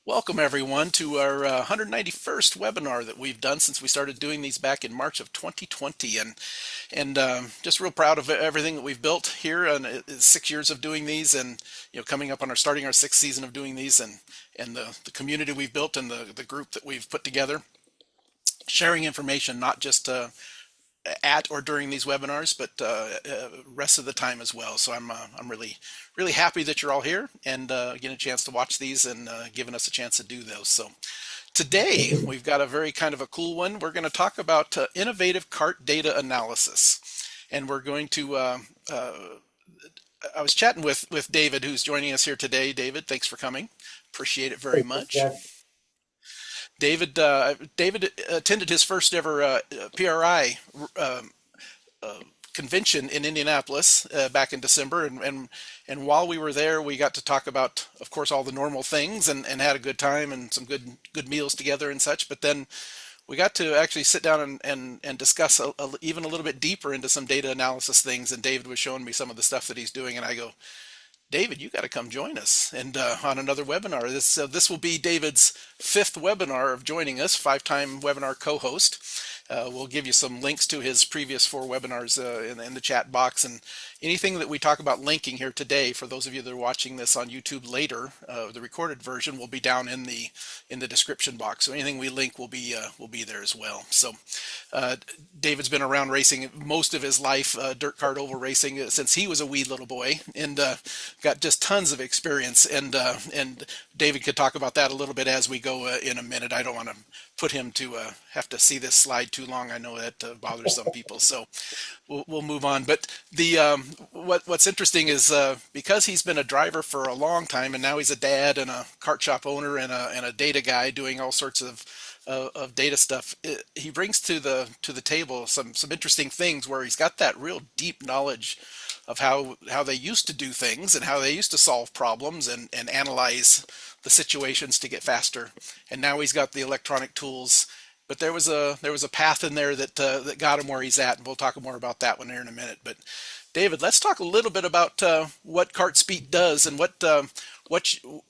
Welcome everyone to our 191st webinar that we've done since we started doing these back in March of 2020, and just real proud of everything that we've built here. And it's 6 years of doing these, and coming up on starting our sixth season of doing these, and the community we've built and the group that we've put together, sharing information not just at or during these webinars, but rest of the time as well. So I'm really happy that you're all here and getting a chance to watch these and giving us a chance to do those. So today we've got a very kind of a cool one. We're going to talk about innovative Kart data analysis, and we're going to. I was chatting with David, who's joining us here today. David, thanks for coming. Appreciate it very much. David attended his first ever PRI convention in Indianapolis back in December, and while we were there, we got to talk about, of course, all the normal things, and had a good time and some good meals together and such. But then we got to actually sit down and discuss even a little bit deeper into some data analysis things. And David was showing me some of the stuff that he's doing, and I go, David, you got to come join us and on another webinar. This will be David's fifth webinar of joining us, five-time webinar co-host. We'll give you some links to his previous 4 webinars in the chat box, and anything that we talk about linking here today, for those of you that are watching this on YouTube later, the recorded version will be down in the description box. So anything we link will be there as well. So David's been around racing most of his life, dirt kart oval racing, since he was a wee little boy, and got just tons of experience. And David could talk about that a little bit as we go in a minute. I don't want to put him to have to see this slide too long. I know that bothers some people, so we'll move on. But what's interesting is because he's been a driver for a long time, and now he's a dad and a kart shop owner and a data guy doing all sorts of data stuff. He brings to the table some interesting things where he's got that real deep knowledge of how they used to do things and how they used to solve problems and analyze the situations to get faster. And now he's got the electronic tools, but there was a path in there that got him where he's at, and we'll talk more about that one here in a minute. But David, let's talk a little bit about what KartSpeed does and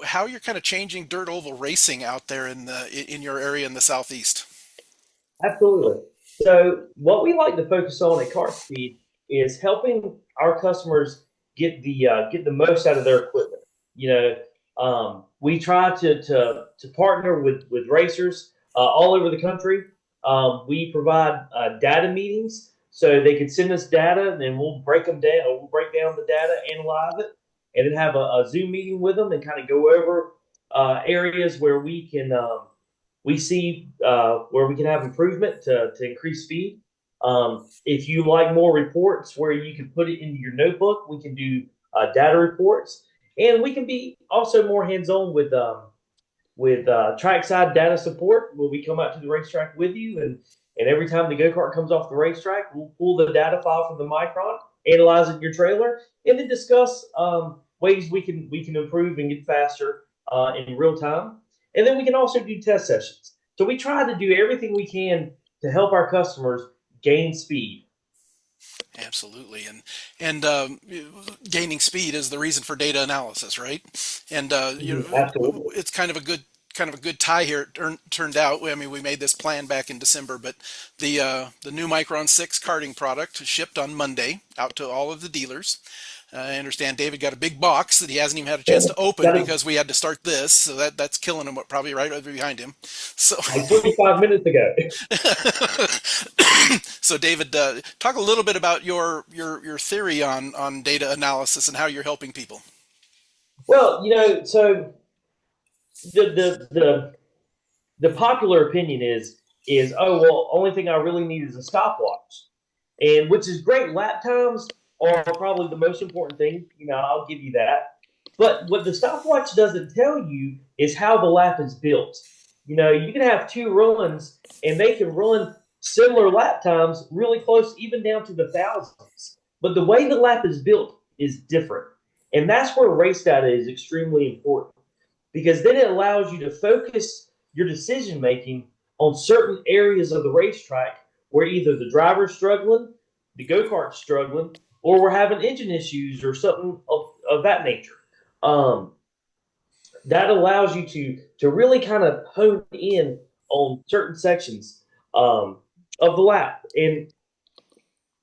how you're kind of changing dirt oval racing out there in your area in the Southeast. Absolutely. So what we like to focus on at KartSpeed is helping our customers get the most out of their equipment. We try to partner with racers all over the country. We provide data meetings, so they can send us data, and then we'll break them down. We'll break down the data, analyze it, and then have a Zoom meeting with them and kind of go over areas where we can see where we can have improvement to increase speed. If you like more reports where you can put it into your notebook, we can do data reports, and we can be also more hands-on with trackside data support, where we come out to the racetrack with you, and every time the go-kart comes off the racetrack, we'll pull the data file from the Micron, analyze it in your trailer, and then discuss ways we can improve and get faster in real time. And then we can also do test sessions. So we try to do everything we can to help our customers gain speed. Absolutely, and gaining speed is the reason for data analysis, right? And Absolutely. It's kind of a good tie here. It turned out. I mean, we made this plan back in December, but the new Micron 6 karting product shipped on Monday out to all of the dealers. I understand David got a big box that he hasn't even had a chance to open because we had to start this, so that's killing him. Probably right over behind him. So like 45 minutes ago. So David, talk a little bit about your theory on data analysis and how you're helping people. Well, so the popular opinion is oh, well, only thing I really need is a stopwatch, and which is great. Lap times are probably the most important thing. I'll give you that. But what the stopwatch doesn't tell you is how the lap is built. You can have 2 runs, and they can run similar lap times really close, even down to the thousands. But the way the lap is built is different. And that's where race data is extremely important, because then it allows you to focus your decision making on certain areas of the racetrack where either the driver's struggling, the go-kart's struggling, or we're having engine issues or something of that nature. that allows you to really kind of hone in on certain sections of the lap. And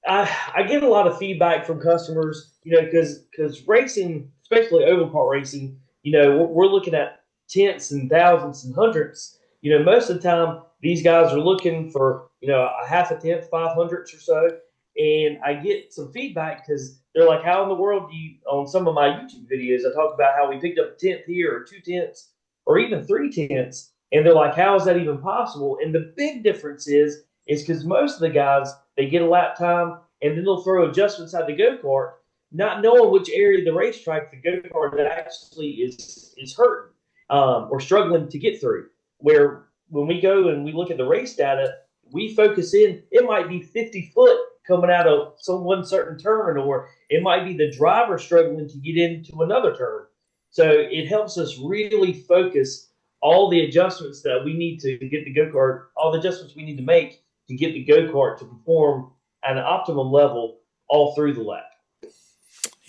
I get a lot of feedback from customers, because racing, especially oval car racing, we're looking at tenths and thousandths and hundredths. Most of the time these guys are looking for a half a tenth, 500ths or so, and I get some feedback because they're like, "How in the world do you?" On some of my YouTube videos, I talk about how we picked up a tenth here, or 2 tenths, or even 3 tenths, and they're like, "How is that even possible?" And the big difference is because most of the guys, they get a lap time and then they'll throw adjustments at the go kart, not knowing which area of the racetrack the go kart actually is hurting or struggling to get through. Where when we go and we look at the race data, we focus in. It might be 50 foot coming out of some one certain turn, or it might be the driver struggling to get into another turn. So it helps us really focus all the adjustments that we need to get the go kart, all the adjustments we need to make to get the go kart to perform at an optimum level all through the lap.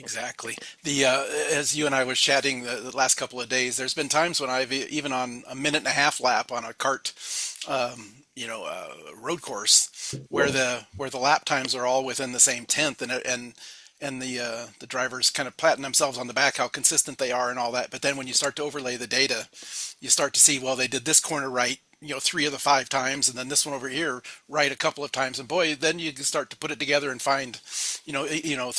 Exactly. The as you and I was chatting the last couple of days, there's been times when I've even on a minute and a half lap on a kart, road course where the lap times are all within the same tenth, and the drivers kind of patting themselves on the back how consistent they are and all that. But then when you start to overlay the data, you start to see, well, they did this corner right, 3 of the 5 times, and then this one over here right a couple of times, and boy, then you can start to put it together and find 3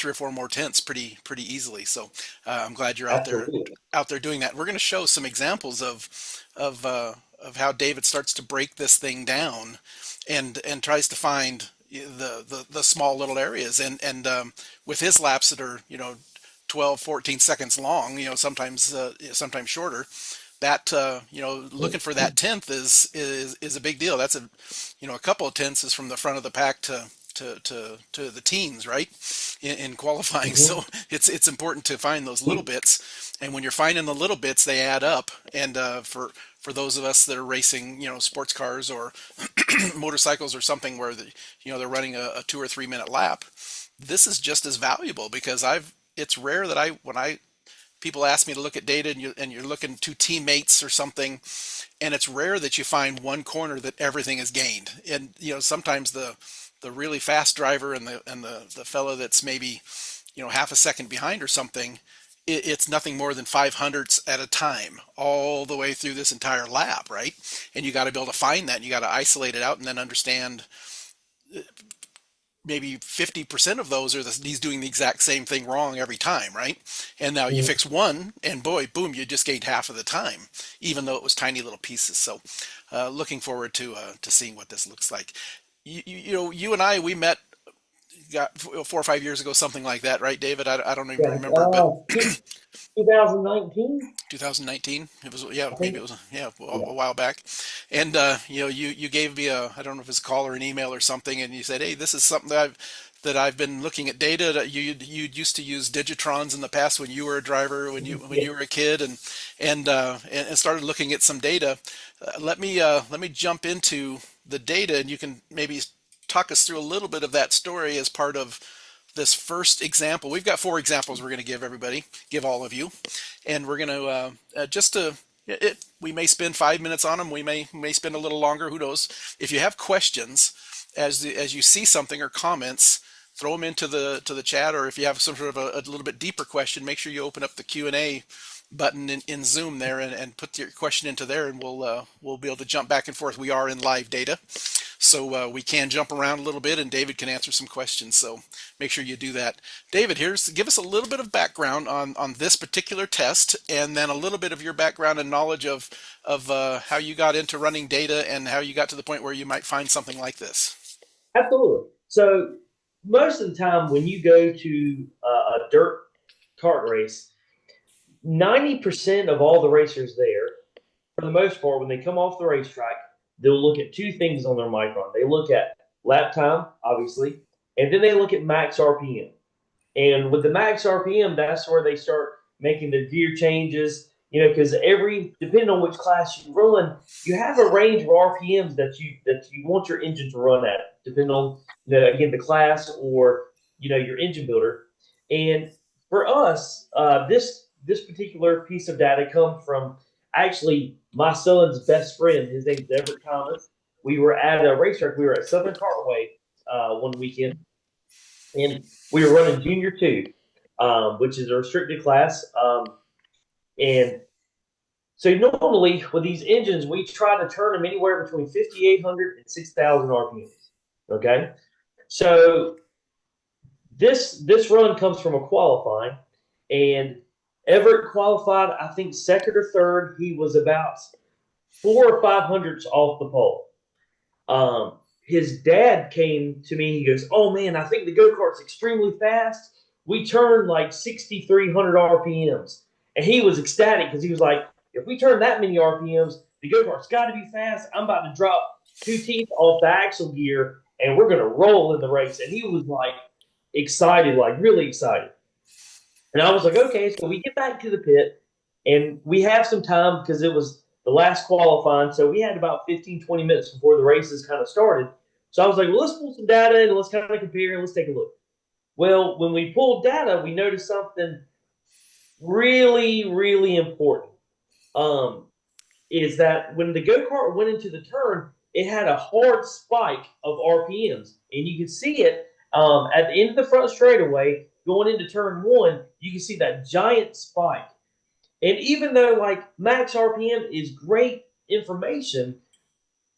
or 4 more tenths pretty easily. So I'm glad you're Absolutely. out there doing that. We're going to show some examples of how David starts to break this thing down and tries to find the small little areas, and with his laps that are 12, 14 seconds long, sometimes shorter, that looking for that tenth is a big deal. That's a couple of tenths is from the front of the pack to the teens, right, in qualifying. Mm-hmm. So it's important to find those little bits, and when you're finding the little bits, they add up. And for those of us that are racing, sports cars or motorcycles or something where they're running a 2 or 3 minute lap, this is just as valuable, because it's rare that when I people ask me to look at data, and you're looking to teammates or something, and it's rare that you find one corner that everything is gained. And sometimes the really fast driver and the fellow that's maybe half a second behind or something, it's nothing more than 500ths at a time all the way through this entire lap, right? And you got to be able to find that, and you got to isolate it out, and then understand maybe 50% of those he's doing the exact same thing wrong every time, right? And now you fix one, and boy, boom, you just gained half of the time, even though it was tiny little pieces. So, looking forward to seeing what this looks like. You and I, we met, got 4 or 5 years ago, something like that, right, David? I don't even Yeah. remember, but 2019, 2019. It was, yeah, I maybe think. it was, yeah, Yeah. a while back. And you gave me I don't know if it's a call or an email or something, and you said, hey, this is something that I've been looking at data. That you used to use Digitrons in the past when you were a driver, when Yeah. you were a kid, and started looking at some data. Let me jump into the data, and you can maybe talk us through a little bit of that story as part of this first example. We've got 4 examples we're going to give all of you, and we're going to just to we may spend 5 minutes on them. We may spend a little longer. Who knows? If you have questions as you see something or comments, throw them into the chat. Or if you have some sort of a little bit deeper question, make sure you open up the Q&A button in Zoom there, and put your question into there, and we'll be able to jump back and forth. We are in live data, so we can jump around a little bit, and David can answer some questions. So make sure you do that. David, give us a little bit of background on this particular test, and then a little bit of your background and knowledge of how you got into running data, and how you got to the point where you might find something like this. Absolutely. So most of the time when you go to a dirt kart race, 90% of all the racers there, for the most part, when they come off the racetrack, they'll look at 2 things on their micron. They look at lap time, obviously, and then they look at max RPM. And with the max RPM, that's where they start making the gear changes. Because depending on which class you run, you have a range of RPMs that you want your engine to run at, depending on again the class or your engine builder. And for us, this particular piece of data come from actually my son's best friend. His name's Everett Thomas. We were at a racetrack. We were at Southern Cartway one weekend, and we were running Junior Two, which is a restricted class. And so normally with these engines, we try to turn them anywhere between 5,800 and 6,000 RPMs. Okay, so this run comes from a qualifying, and Everett qualified, I think, second or third. He was about 4 or 5 hundredths off the pole. His dad came to me. He goes, "Oh man, I think the go kart's extremely fast. We turned like 6,300 RPMs," and he was ecstatic because he was like, "If we turn that many RPMs, the go kart's got to be fast. I'm about to drop 2 teeth off the axle gear, and we're gonna roll in the race." And he was like excited, like really excited. And I was like, "Okay." So we get back to the pit, and we have some time because it was the last qualifying. So we had about 15, 20 minutes before the races kind of started. So I was like, "Well, let's pull some data and let's kind of compare and let's take a look." Well, when we pulled data, we noticed something really, really important. Um, is that when the go kart went into the turn, it had a hard spike of RPMs, and you could see it at the end of the front straightaway going into turn one. You can see that giant spike, and even though like max RPM is great information,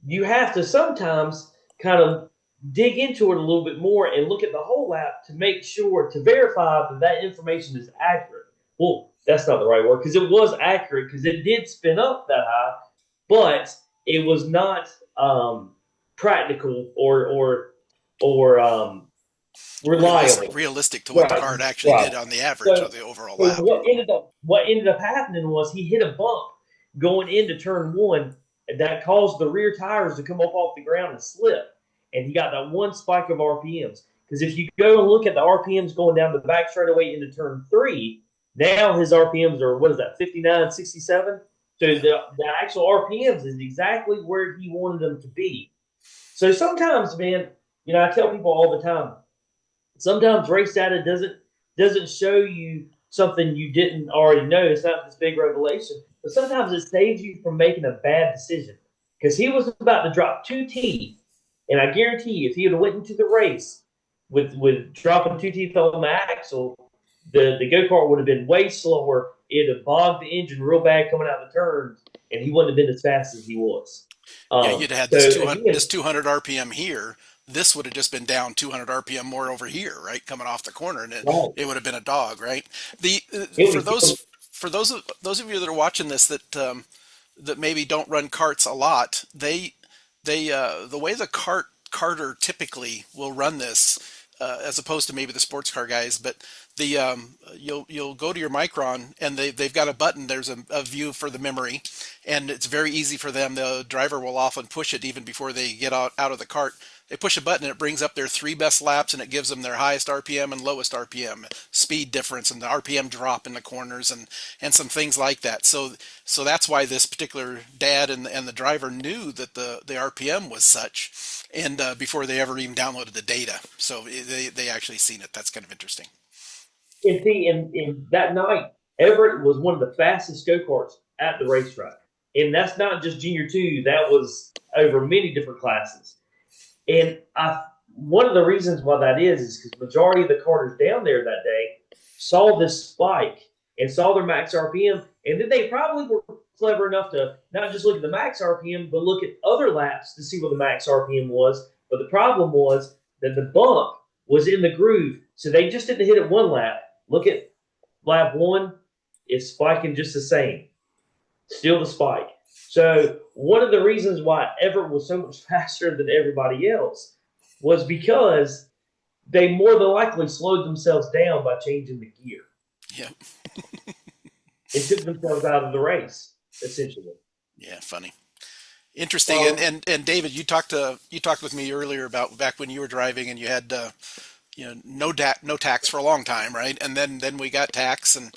you have to sometimes kind of dig into it a little bit more and look at the whole lap to make sure to verify that that information is accurate. Well, that's not the right word because it was accurate because it did spin up that high, but it was not practical or reliable. Realistic to what the Right, card actually right. did on the average So, of the overall so lap. what ended up happening was he hit a bump going into turn one, and that caused the rear tires to come up off the ground and slip, and he got that one spike of RPMs. Because if you go and look at the RPMs going down the back straightaway into turn three, now his RPMs are what is that 59, 67? So Yeah. the actual RPMs is exactly where he wanted them to be. So sometimes, man, I tell people all the time, sometimes race data doesn't show you something you didn't already know. It's not this big revelation, but sometimes it saves you from making a bad decision. Because he was about to drop 2 teeth, and I guarantee you, if he had went into the race with dropping 2 teeth on the axle, the go kart would have been way slower. It'd have bogged the engine real bad coming out of the turns, and he wouldn't have been as fast as he was. Yeah, you'd have had So this again, 200 RPM here. This would have just been down 200 RPM more over here, right, coming off the corner, and right, it would have been a dog, right? The it was for those of you that are watching this that maybe don't run carts a lot, they the way the carter typically will run this, as opposed to maybe the sports car guys, but the you'll go to your Micron and they've got a button. There's a view for the memory, and it's very easy for them. The driver will often push it even before they get out of the cart. They push a button and it brings up their 3 best laps, and it gives them their highest RPM and lowest RPM, speed difference, and the RPM drop in the corners, and some things like that. So that's why this particular dad and the driver knew that the RPM was such, and before they ever even downloaded the data. So they actually seen it. That's kind of interesting. And see, and that night, Everett was one of the fastest go karts at the racetrack. And that's not just Junior 2, that was over many different classes. And one of the reasons why that is because majority of the carters down there that day saw this spike and saw their max RPM, and then they probably were clever enough to not just look at the max RPM, but look at other laps to see what the max RPM was. But the problem was that the bump was in the groove, so they just didn't hit it one lap. Look at lap one, it's spiking just the same, still the spike. So one of the reasons why Everett was so much faster than everybody else was because they more than likely slowed themselves down by changing the gear. Yeah. It took themselves out of the race, essentially. Yeah, funny. Interesting. And, Um, and David, you talked with me earlier about back when you were driving and you had no tax for a long time, right? And then we got tax, and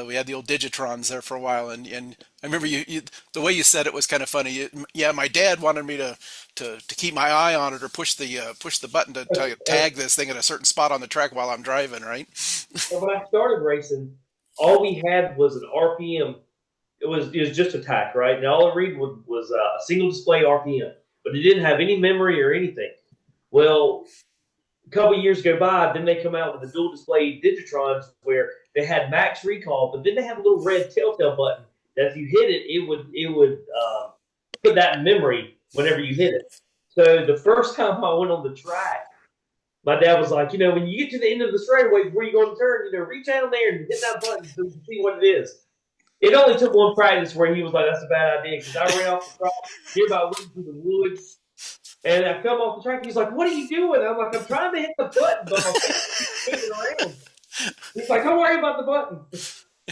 we had the old Digitrons there for a while, and I remember you the way you said it was kind of funny. Yeah, my dad wanted me to keep my eye on it or push the button to tag this thing at a certain spot on the track while I'm driving, right? when I started racing, all we had was an RPM. It was just a tach, right? And all it read was a single display RPM, but it didn't have any memory or anything. Well, a couple of years go by, then they come out with the dual display Digitrons where they had max recall, but then they had a little red telltale button that if you hit it, it would put that in memory whenever you hit it. So the first time I went on the track, my dad was like, when you get to the end of the straightaway before you go on the turn, reach down there and hit that button so you can see what it is. It only took one practice where he was like, "That's a bad idea," because I ran off the track, near about went through the woods, and I come off the track. He's like, "What are you doing?" I'm like, "I'm trying to hit the button, but my feet keep moving around." He's like, "Don't worry about the button."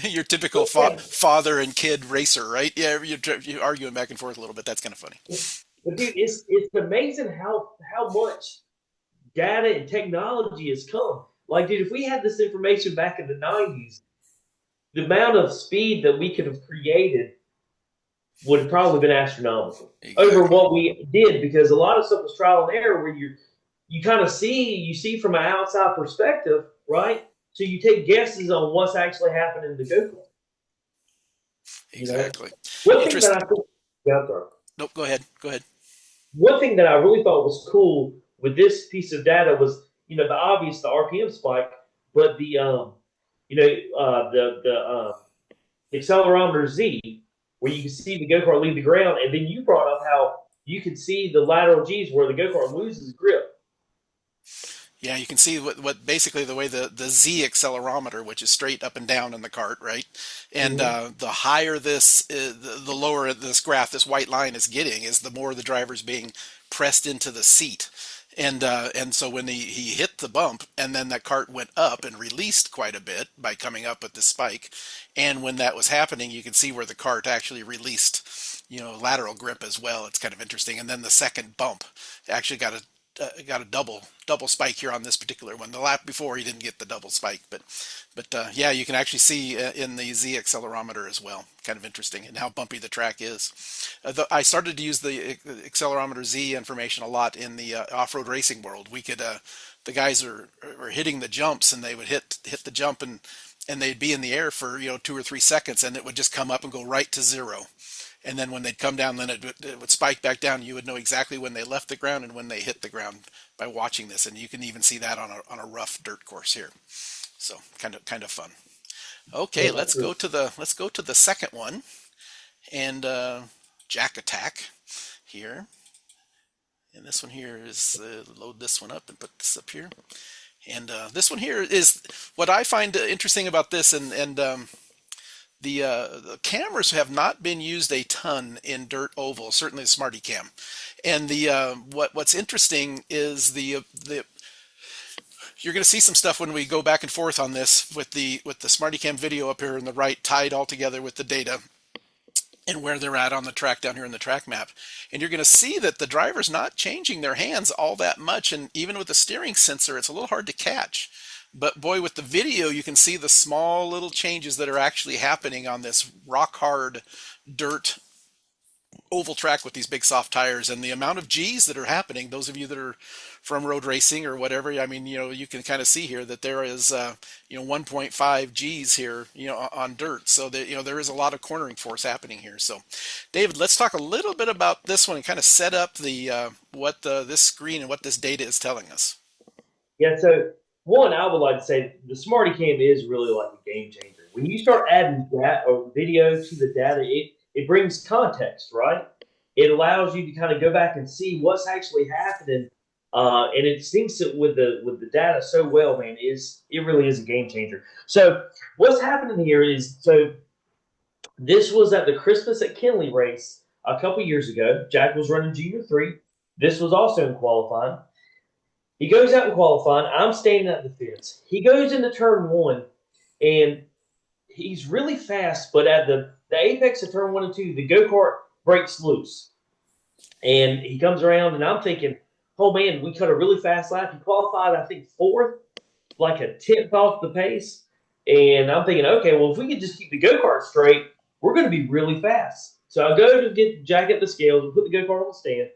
Your typical father and kid racer, right? Yeah, you're arguing back and forth a little bit. That's kind of funny. But dude, it's amazing how much data and technology has come. Like, dude, if we had this information back in the '90s, the amount of speed that we could have created would have probably been astronomical over what we did, because a lot of stuff was trial and error where you kind of see from an outside perspective, right? So you take guesses on what's actually happening in the go-kart. Exactly. One thing that I think, nope, go ahead. One thing that I really thought was cool with this piece of data was, the obvious, the RPM spike, but the accelerometer Z, where you can see the go-kart leave the ground, and then you brought up how you can see the lateral G's where the go-kart loses grip. Yeah, you can see what basically the way the Z accelerometer, which is straight up and down in the kart, right? And the higher this, the lower this graph, this white line is getting, is the more the driver's being pressed into the seat. And so when he hit the bump, and then that kart went up and released quite a bit by coming up with this spike. And when that was happening, you can see where the kart actually released, lateral grip as well. It's kind of interesting. And then the second bump actually got a double spike here on this particular one. The lap before he didn't get the double spike, but yeah, you can actually see in the Z accelerometer as well. Kind of interesting, and how bumpy the track is. I started to use the accelerometer Z information a lot in the off-road racing world. We could the guys were hitting the jumps, and they would hit the jump, and they'd be in the air for 2 or 3 seconds, and it would just come up and go right to zero. And then when they'd come down, then it would spike back down. You would know exactly when they left the ground and when they hit the ground by watching this. And you can even see that on a rough dirt course here. So kind of fun. Okay, let's go to the second one, and jack attack here. And this one here is load this one up and put this up here. And this one here is what I find interesting about this, and the cameras have not been used a ton in dirt oval, certainly the Smarty Cam. And what's interesting is the you're going to see some stuff when we go back and forth on this with the Smarty Cam video up here on the right, tied all together with the data and where they're at on the track down here in the track map. And you're going to see that the driver's not changing their hands all that much, and even with the steering sensor, it's a little hard to catch. But boy, with the video, you can see the small little changes that are actually happening on this rock hard dirt oval track with these big soft tires, and the amount of G's that are happening. Those of you that are from road racing or whatever, I mean, you can kind of see here that there is 1.5 G's here, on dirt. So that there is a lot of cornering force happening here. So David, let's talk a little bit about this one and kind of set up the what this screen and what this data is telling us. Yeah, so one, I would like to say the Smarty Cam is really like a game changer. When you start adding that or video to the data, it brings context, right? It allows you to kind of go back and see what's actually happening, and it syncs it with the data so well, man. It really is a game changer. So what's happening here is, so this was at the Christmas at Kinley race a couple years ago. Jack was running Junior 3. This was also in qualifying. He goes out in qualifying. I'm standing at the fence. He goes into turn 1, and he's really fast, but at the apex of turn 1 and 2, the go-kart breaks loose. And he comes around, and I'm thinking, oh, man, we cut a really fast lap. He qualified, I think, 4th, like a 10th off the pace. And I'm thinking, okay, well, if we could just keep the go-kart straight, we're going to be really fast. So I go to get Jack at the scales and put the go-kart on the stand,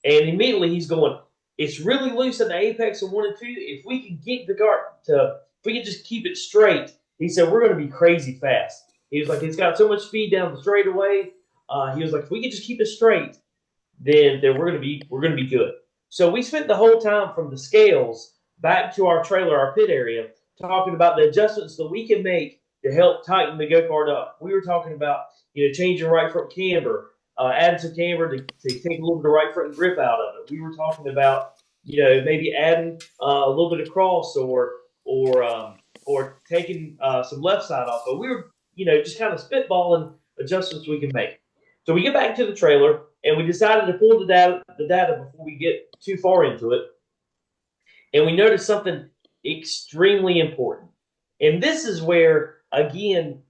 and immediately he's going, it's really loose at the apex of 1 and 2. If we can get the kart if we can just keep it straight, He said, we're going to be crazy fast. He was like, it's got so much speed down the straightaway. He was like, if we could just keep it straight, then we're gonna be good. So we spent the whole time from the scales back to our trailer, our pit area, talking about the adjustments that we can make to help tighten the go kart up. We were talking about changing right front camber, adding some camber to take a little bit of right front grip out of it. We were talking about maybe adding a little bit of cross or taking some left side off. But we were just kind of spitballing adjustments we can make. So we get back to the trailer and we decided to pull the data before we get too far into it. And we noticed something extremely important. And this is where, again,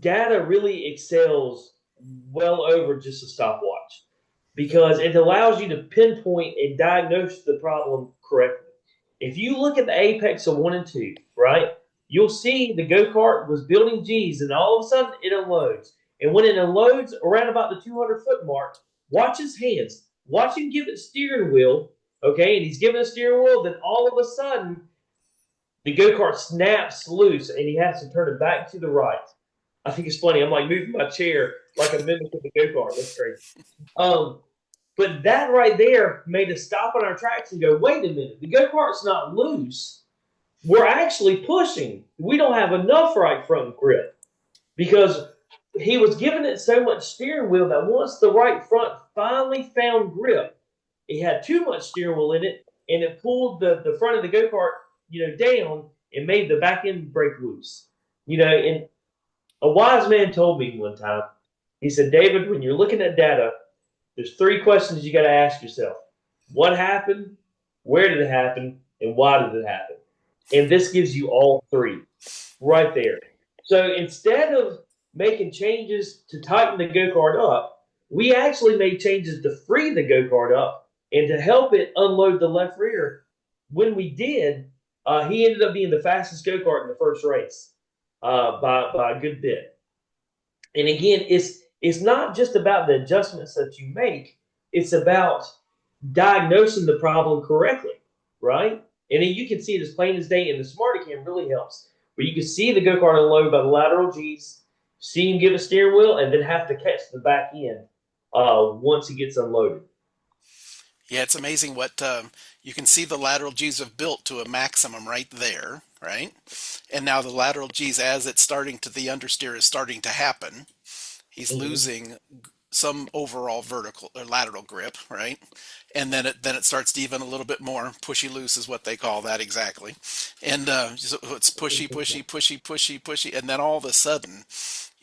data really excels well over just a stopwatch because it allows you to pinpoint and diagnose the problem correctly. If you look at the apex of 1 and 2, right, you'll see the go kart was building G's, and all of a sudden it unloads. And when it unloads around about the 200-foot mark, watch his hands. Watch him give it steering wheel, okay? And he's giving a steering wheel, then all of a sudden, the go-kart snaps loose, and he has to turn it back to the right. I think it's funny. I'm like moving my chair like a mimic of the go-kart. That's crazy. But that right there made us stop on our tracks and go, wait a minute. The go-kart's not loose. We're actually pushing. We don't have enough right front grip because he was giving it so much steering wheel that once the right front finally found grip, it had too much steering wheel in it, and it pulled the front of the go-kart, down and made the back end break loose. And a wise man told me one time, he said, David, when you're looking at data, there's 3 questions you got to ask yourself. What happened? Where did it happen? And why did it happen? And this gives you all 3 right there. So instead of making changes to tighten the go-kart up, we actually made changes to free the go-kart up and to help it unload the left rear. When we did, he ended up being the fastest go-kart in the first race by a good bit. And again, it's not just about the adjustments that you make. It's about diagnosing the problem correctly, right? And then you can see it as plain as day, and the SmartyCam really helps. Where you can see the go-kart unload by the lateral G's, see him give a steering wheel, and then have to catch the back end once he gets unloaded. Yeah, it's amazing what you can see the lateral G's have built to a maximum right there, right? And now the lateral G's, as it's starting to, the understeer is starting to happen, he's losing some overall vertical or lateral grip, right? And then it starts to even a little bit more pushy loose is what they call that exactly. And so it's pushy, pushy, pushy, pushy, pushy, and then all of a sudden,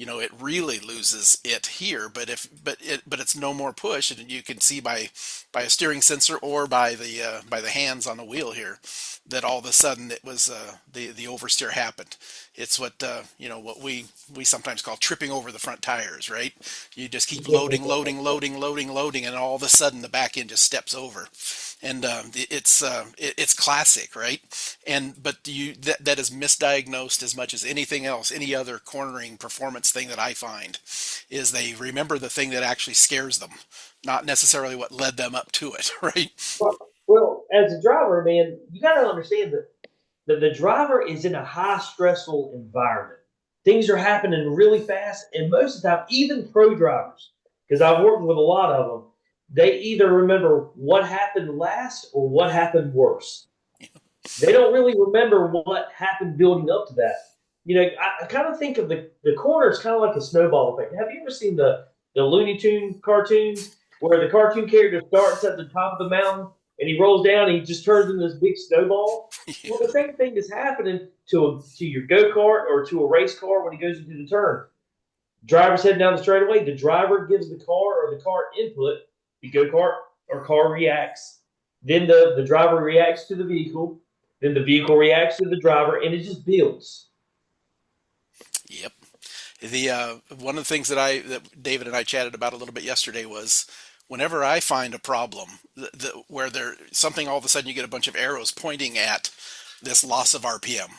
it really loses it here. But it's no more push, and you can see by a steering sensor or by the hands on the wheel here that all of a sudden it was the oversteer happened. It's what we sometimes call tripping over the front tires, right? You just keep loading, and all of a sudden the back end just steps over, and it's classic, right? But that is misdiagnosed as much as anything else. Any other cornering performance thing that I find is they remember the thing that actually scares them, not necessarily what led them up to it, right? Well, as a driver, man, you got to understand that the driver is in a high stressful environment. Things are happening really fast, and most of the time, even pro drivers, because I've worked with a lot of them, they either remember what happened last or what happened worse. They don't really remember what happened building up to that. I kind of think of the corner as kind of like a snowball effect. Have you ever seen the Looney Tune cartoons where the cartoon character starts at the top of the mountain and he rolls down and he just turns into this big snowball? Well, the same thing is happening to your go-kart or to a race car when he goes into the turn. Driver's heading down the straightaway. The driver gives the car or the car input. The go-kart or car reacts. Then the driver reacts to the vehicle. Then the vehicle reacts to the driver, and it just builds. Yep. The one of the things that David and I chatted about a little bit yesterday was whenever I find a problem where there something all of a sudden you get a bunch of arrows pointing at this loss of RPM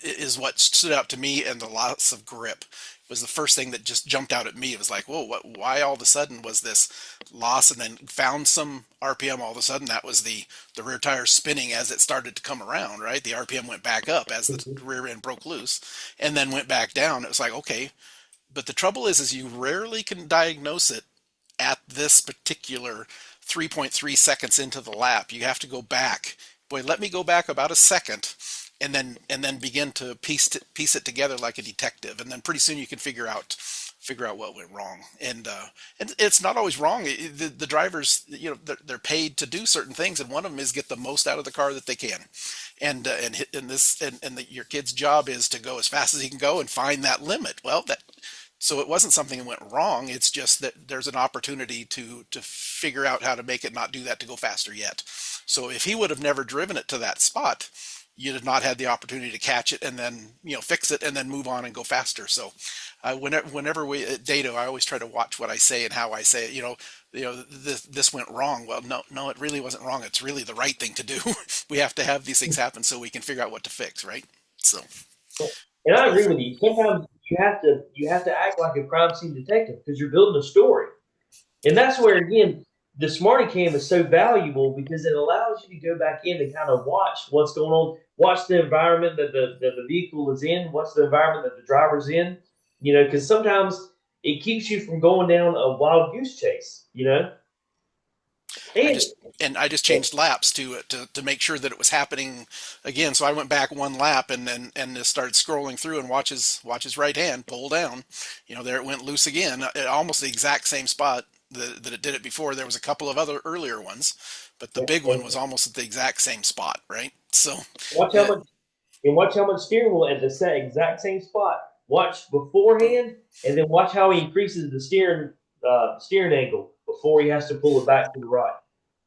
is what stood out to me, and the loss of grip was the first thing that just jumped out at me. It was like, whoa, why all of a sudden was this loss? And then found some RPM all of a sudden. That was the rear tire spinning as it started to come around, right? The RPM went back up as the rear end broke loose, and then went back down. It was like, okay, but the trouble is you rarely can diagnose it at this particular 3.3 seconds into the lap. You have to go back. Boy, let me go back about a second, and then begin to piece it together like a detective, and then pretty soon you can figure out what went wrong. And it's not always wrong. The drivers, they're paid to do certain things, and one of them is get the most out of the car that they can. Your kid's job is to go as fast as he can go and find that limit. Well, so it wasn't something that went wrong. It's just that there's an opportunity to figure out how to make it not do that, to go faster yet. So if he would have never driven it to that spot, you'd have not had the opportunity to catch it and then fix it and then move on and go faster. So whenever we data, I always try to watch what I say and how I say it. This went wrong. Well, no, it really wasn't wrong. It's really the right thing to do. We have to have these things happen so we can figure out what to fix, right? So. And I agree with you. Sometimes you have to act like a crime scene detective because you're building a story, and that's where again the Smarty Cam is so valuable because it allows you to go back in and kind of watch what's going on, watch the environment that the vehicle is in, what's the environment that the driver's in, because sometimes it keeps you from going down a wild goose chase, And I just changed laps to make sure that it was happening again. So I went back one lap and just started scrolling through and watch his right hand pull down. There it went loose again, almost the exact same spot that it did it before. There was a couple of other earlier ones, but the big one was almost at the exact same spot, right? So watch how much steering wheel at the exact same spot. Watch beforehand, and then watch how he increases the steering angle before he has to pull it back to the right.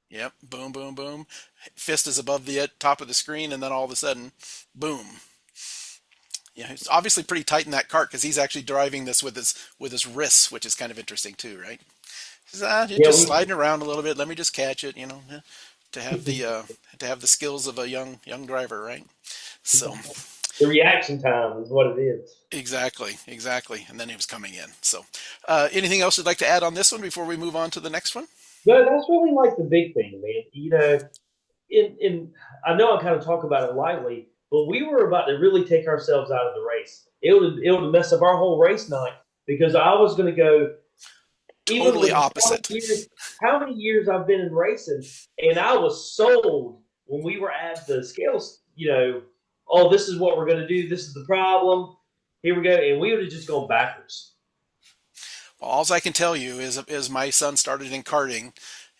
Yep, boom, boom, boom. Fist is above the top of the screen, and then all of a sudden, boom. Yeah, he's obviously pretty tight in that cart because he's actually driving this with his wrists, which is kind of interesting too, right? You're just sliding around a little bit. Let me just catch it, to have the skills of a young driver, right? So the reaction time is what it is. Exactly. And then he was coming in. So, anything else you'd like to add on this one before we move on to the next one? No, that's really like the big thing, man. In I know I kind of talk about it lightly, but we were about to really take ourselves out of the race. It would mess up our whole race night because I was going to go totally opposite. How many years I've been in racing, and I was sold when we were at the scales. Oh, this is what we're going to do. This is the problem. Here we go, and we would have just gone backwards. Well, all I can tell you is my son started in karting,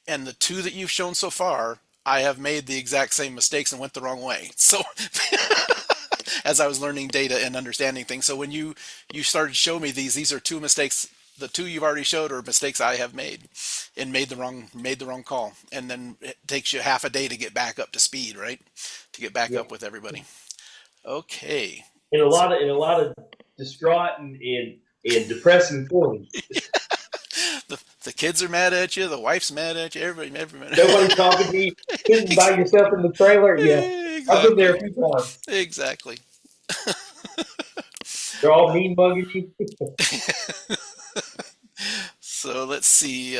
and the two that you've shown so far, I have made the exact same mistakes and went the wrong way. So as I was learning data and understanding things. So when you started to show me these are two mistakes. The two you've already showed are mistakes I have made and made the wrong call. And then it takes you half a day to get back up to speed, right? To get back up with everybody. Okay. In a lot of distraught and depressing feelings. The kids are mad at you. The wife's mad at you. Everybody's Nobody's talking to you. Sitting by yourself in the trailer. Yeah, exactly. I've been there a few times. Exactly. They're all mean mugging you. So let's see.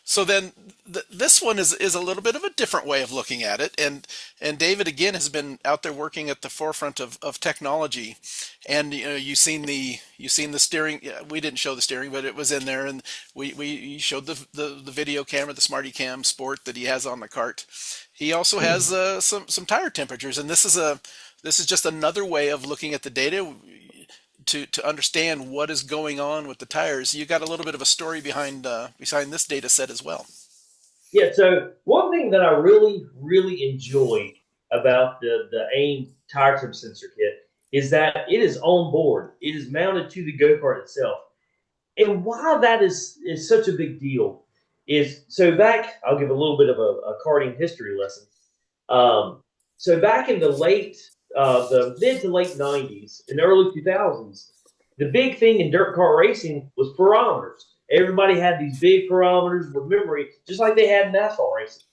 So then this one is a little bit of a different way of looking at it. And David, again, has been out there working at the forefront of technology. And you've seen the steering. We didn't show the steering, but it was in there. And we showed the video camera, the Smarty Cam Sport that he has on the cart. He also has some tire temperatures. And this is just another way of looking at the data. To understand what is going on with the tires. You got a little bit of a story behind this data set as well. Yeah, so one thing that I really, really enjoy about the AIM tire temp sensor kit is that it is on board. It is mounted to the go-kart itself. And why that is such a big deal is, so back, I'll give a little bit of a karting history lesson. So back in the mid to late 90s and early 2000s, the big thing in dirt car racing was parameters. Everybody had these big parameters with memory, just like they had in asphalt racing.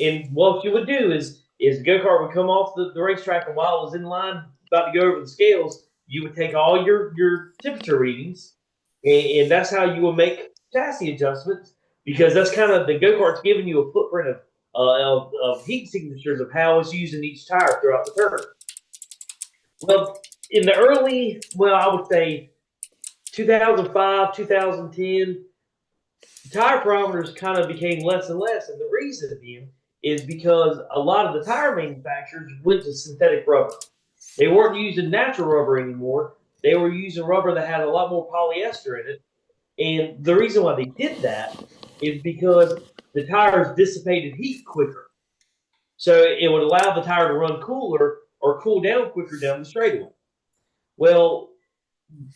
And what you would do is is the go-kart would come off the racetrack, and while it was in line about to go over the scales, you would take all your temperature readings, and that's how you would make chassis adjustments, because that's kind of the go-kart's giving you a footprint of heat signatures of how it's using each tire throughout the turn. Well, in the early, well, I would say 2005, 2010, tire parameters kind of became less and less, and the reason being is because a lot of the tire manufacturers went to synthetic rubber. They weren't using natural rubber anymore. They were using rubber that had a lot more polyester in it. And the reason why they did that is because the tires dissipated heat quicker. So it would allow the tire to run cooler or cool down quicker down the straightaway. Well,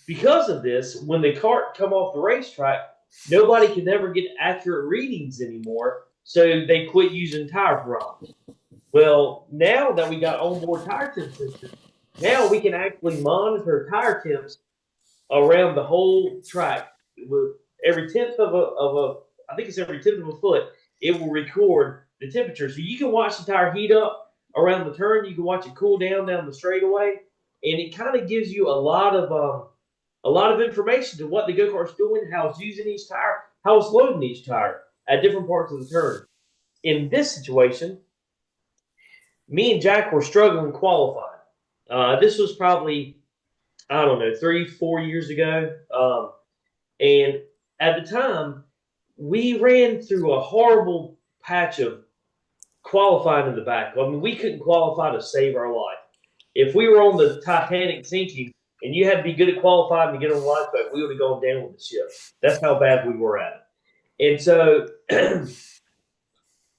because of this, when the kart come off the racetrack, nobody can ever get accurate readings anymore, so they quit using tire barometers. Well, now that we got onboard tire temp sensors, now we can actually monitor tire temps around the whole track. With every tenth of a I think it's every tenth of a foot, it will record the temperature. So you can watch the tire heat up around the turn, you can watch it cool down the straightaway, and it kind of gives you a lot of information to what the go-kart's doing, how it's using each tire, how it's loading each tire at different parts of the turn. In this situation, me and Jack were struggling qualifying. This was probably, I don't know, 3-4 years ago. And at the time, we ran through a horrible patch of qualifying in the back. I mean, we couldn't qualify to save our life. If we were on the Titanic sinking and you had to be good at qualifying to get on the lifeboat, we would have gone down with the ship. That's how bad we were at it. And so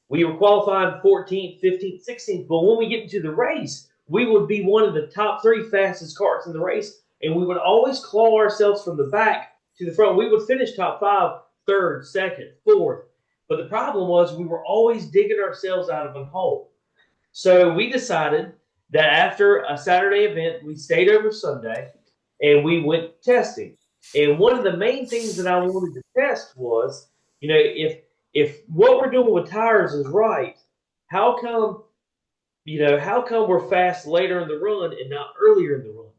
we were qualifying 14th, 15th, 16th. But when we get into the race, we would be one of the top 3 fastest karts in the race. And we would always claw ourselves from the back to the front. We would finish top 5, 3rd, 2nd, 4th. But the problem was we were always digging ourselves out of a hole. So we decided that after a Saturday event, we stayed over Sunday and we went testing. And one of the main things that I wanted to test was, if what we're doing with tires is right, how come we're fast later in the run and not earlier in the run?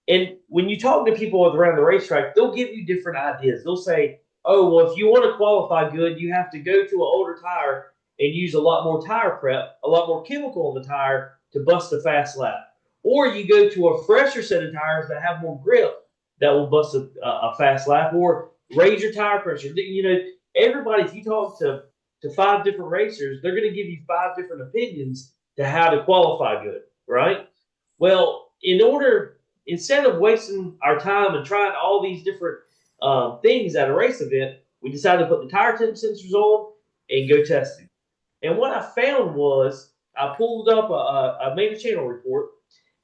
And when you talk to people around the racetrack, they'll give you different ideas. They'll say, oh, well, if you want to qualify good, you have to go to an older tire and use a lot more tire prep, a lot more chemical on the tire to bust a fast lap. Or you go to a fresher set of tires that have more grip that will bust a fast lap, or raise your tire pressure. Everybody, if you talk to 5 different racers, they're going to give you 5 different opinions to how to qualify good, right? Well, instead of wasting our time and trying all these different things at a race event, we decided to put the tire temp sensors on and go testing. And what I found was I pulled up I made a channel report,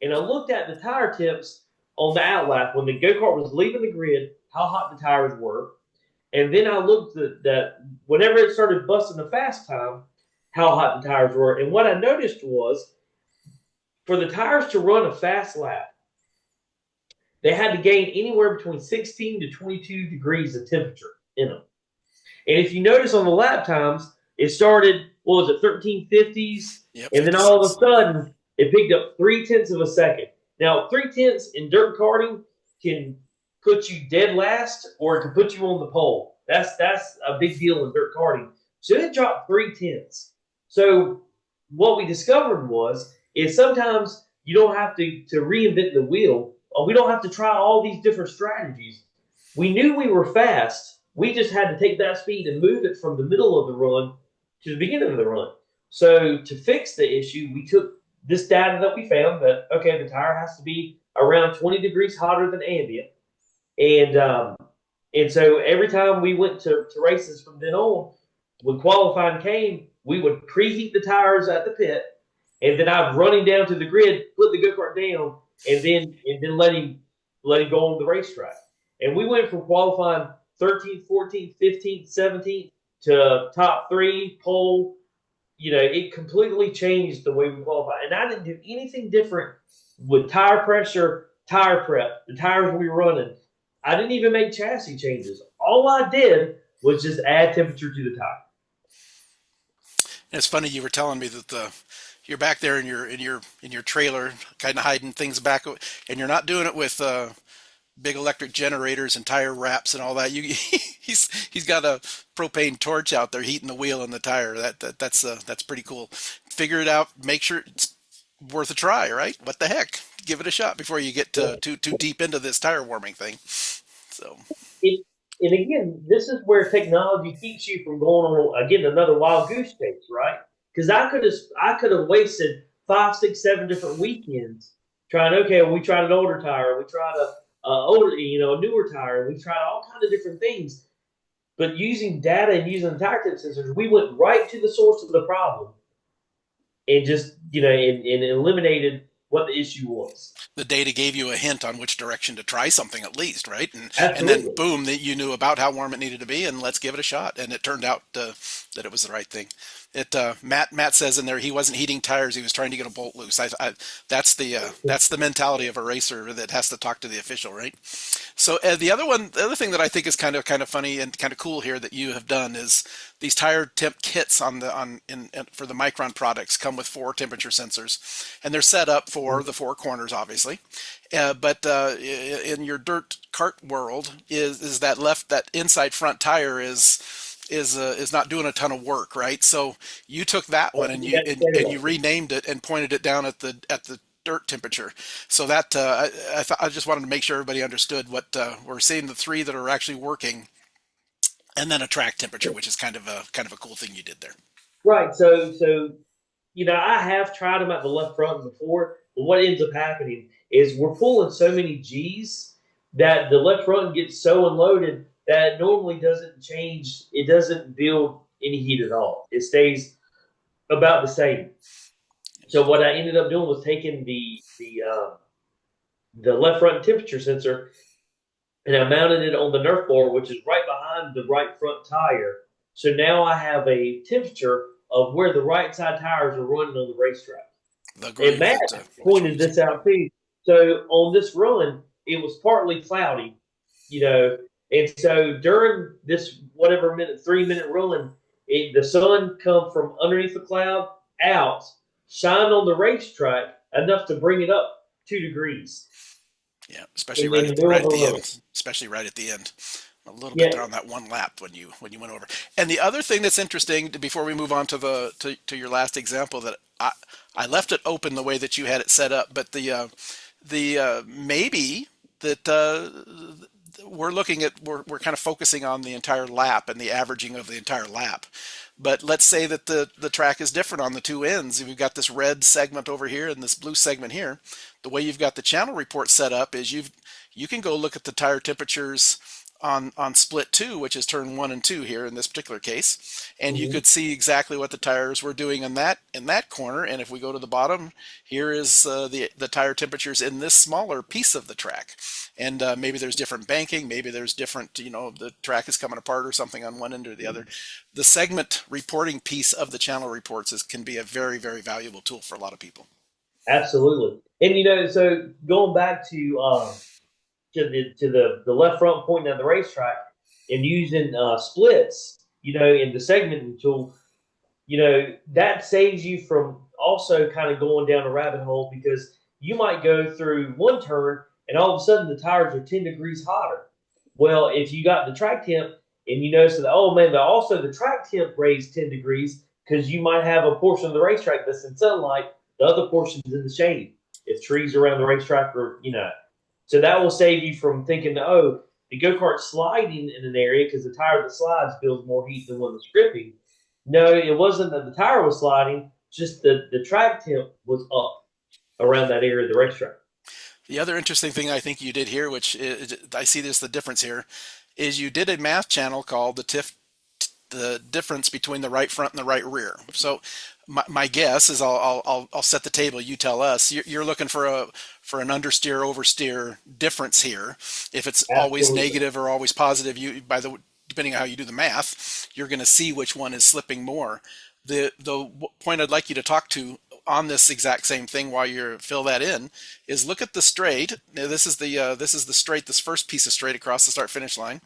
and I looked at the tire temps on the outlap when the go-kart was leaving the grid, how hot the tires were. And then I looked at that whenever it started busting the fast time, how hot the tires were. And what I noticed was for the tires to run a fast lap, they had to gain anywhere between 16 to 22 degrees of temperature in them. And if you notice on the lap times, it started, 1350s? Yep. And then all of a sudden, it picked up 0.3 of a second. Now, 0.3 in dirt karting can put you dead last, or it can put you on the pole. That's a big deal in dirt karting. So it dropped 0.3. So what we discovered is sometimes you don't have to reinvent the wheel. We don't have to try all these different strategies. We knew we were fast. We just had to take that speed and move it from the middle of the run to the beginning of the run. So to fix the issue, we took this data that we found that, okay, the tire has to be around 20 degrees hotter than ambient. And so every time we went to races from then on, when qualifying came, we would preheat the tires at the pit, and then I'd run him down to the grid, put the go-kart down, and then let him go on the racetrack. And we went from qualifying 13th, 14th, 15th, 17th to top 3 pole. It completely changed the way we qualify. And I didn't do anything different with tire pressure, tire prep, the tires we were running. I didn't even make chassis changes. All I did was just add temperature to the tire. It's funny you were telling me that you're back there in your trailer, kind of hiding things back, and you're not doing it with big electric generators and tire wraps and all that. You he's got a propane torch out there heating the wheel and the tire. That's pretty cool. Figure it out. Make sure it's worth a try. Right? What the heck? Give it a shot before you get too deep into this tire warming thing. So It, and again, this is where technology keeps you from going on again another wild goose chase, right? Because I could have wasted 5, 6, 7 different weekends trying. Okay, well, we tried an older tire, we tried a newer tire, we tried all kinds of different things. But using data and using the tire temp sensors, we went right to the source of the problem and just and eliminated what the issue was. the data gave you a hint on which direction to try something at least, right? And then Absolutely. boom, that you knew about how warm it needed to be, and let's give it a shot. And it turned out that it was the right thing. Matt says in there he wasn't heating tires; he was trying to get a bolt loose. That's the mentality of a racer that has to talk to the official, right? So the other thing that I think is kind of funny and kind of cool here that you have done is these tire temp kits for the Micron products come with 4 temperature sensors, and they're set up for the 4 corners, obviously. But in your dirt kart world, is that inside front tire is not doing a ton of work, right? So you took that one and you renamed it and pointed it down at the dirt temperature. So that I just wanted to make sure everybody understood what we're seeing, the 3 that are actually working, and then a track temperature, which is kind of a cool thing you did there. Right. I have tried them at the left front before, but what ends up happening is we're pulling so many G's that the left front gets so unloaded that it normally doesn't change. It doesn't build any heat at all. It stays about the same. So what I ended up doing was taking the left front temperature sensor and I mounted it on the Nerf bar, which is right behind the right front tire. So now I have a temperature of where the right side tires are running on the racetrack. The And groove Matt that you're pointed using. this out too. So on this run, it was partly cloudy, you know, and so during this whatever 3 minute run, the sun come from underneath the cloud out, shine on the racetrack enough to bring it up 2 degrees Yeah, especially in the middle right of at a the run. end. Especially right at the end. A little bit Yeah, there on that one lap when you went over. And the other thing that's interesting before we move on to your last example, that I left it open the way that you had it set up, but the maybe that we're kind of focusing on the entire lap and the averaging of the entire lap. But let's say that the track is different on the 2 ends. We've got this red segment over here and this blue segment here. The way you've got the channel report set up is you can go look at the tire temperatures on split 2, which is turn 1 and 2 here in this particular case, and you mhm, could see exactly what the tires were doing in that corner. And if we go to the bottom, here is the tire temperatures in this smaller piece of the track. And maybe there's different banking, maybe there's different, the track is coming apart or something on one end or the other. The segment reporting piece of the channel reports can be a very, very valuable tool for a lot of people. absolutely. And so going back to the left front pointing at the racetrack and using splits, in the segmenting tool, that saves you from also kind of going down a rabbit hole because you might go through one turn and all of a sudden the tires are 10 degrees hotter. Well, if you got the track temp and you notice that, oh man, but also the track temp raised 10 degrees because you might have a portion of the racetrack that's in sunlight, the other portion is in the shade. If trees around the racetrack so that will save you from thinking, oh, the go kart sliding in an area because the tire that slides builds more heat than one that's gripping. No, it wasn't that the tire was sliding, just the track temp was up around that area of the racetrack. The other interesting thing I think you did here, which I see this the difference here, is you did a math channel called the difference between the right front and the right rear. So my guess is I'll set the table. You tell us. You're looking for an understeer oversteer difference here. If it's always Absolutely. negative or always positive, depending on how you do the math, you're going to see which one is slipping more. The point I'd like you to talk to on this exact same thing while you fill that in is look at the straight. Now, this is the straight, this first piece of straight across the start finish line.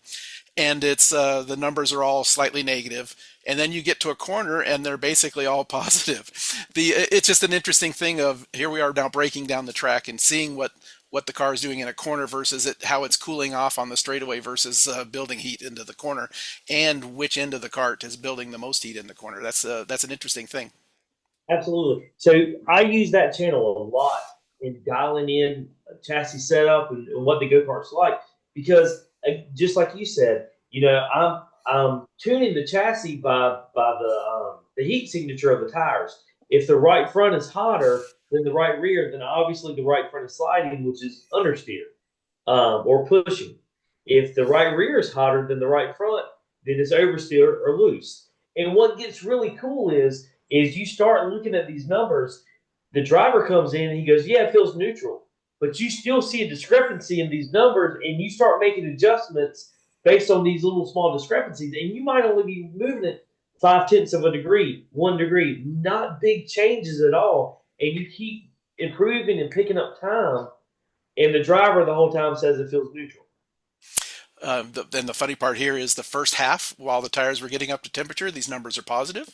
and it's the numbers are all slightly negative, and then you get to a corner and they're basically all positive. It's just an interesting thing of here we are now breaking down the track and seeing what the car is doing in a corner versus how it's cooling off on the straightaway versus building heat into the corner, and which end of the cart is building the most heat in the corner. That's an interesting thing. Absolutely. So I use that channel a lot in dialing in a chassis setup and what the go kart's like because just like you said, I'm tuning the chassis by the heat signature of the tires. If the right front is hotter than the right rear, then obviously the right front is sliding, which is understeer or pushing. If the right rear is hotter than the right front, then it's oversteer or loose. And what gets really cool is you start looking at these numbers. The driver comes in and he goes, "Yeah, it feels neutral," but you still see a discrepancy in these numbers, and you start making adjustments based on these little small discrepancies, and you might only be moving it 5/10 of a degree, 1 degree, not big changes at all, and you keep improving and picking up time, and the driver the whole time says it feels neutral. Then the funny part here is the first half, while the tires were getting up to temperature, these numbers are positive.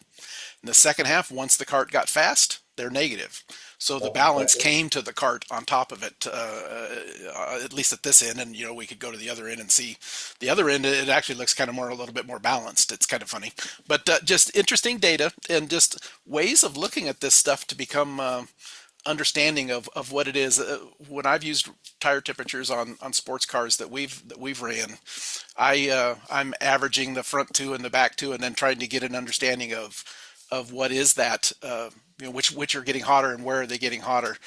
In the second half, once the cart got fast, they're negative. So the balance came to the cart on top of it, at least at this end. And we could go to the other end and see the other end. It actually looks kind of a little bit more balanced. It's kind of funny, but just interesting data and just ways of looking at this stuff to become understanding of what it is. When I've used tire temperatures on sports cars that we've ran, I'm averaging the front two and the back two, and then trying to get an understanding of what is that, which are getting hotter and where are they getting hotter,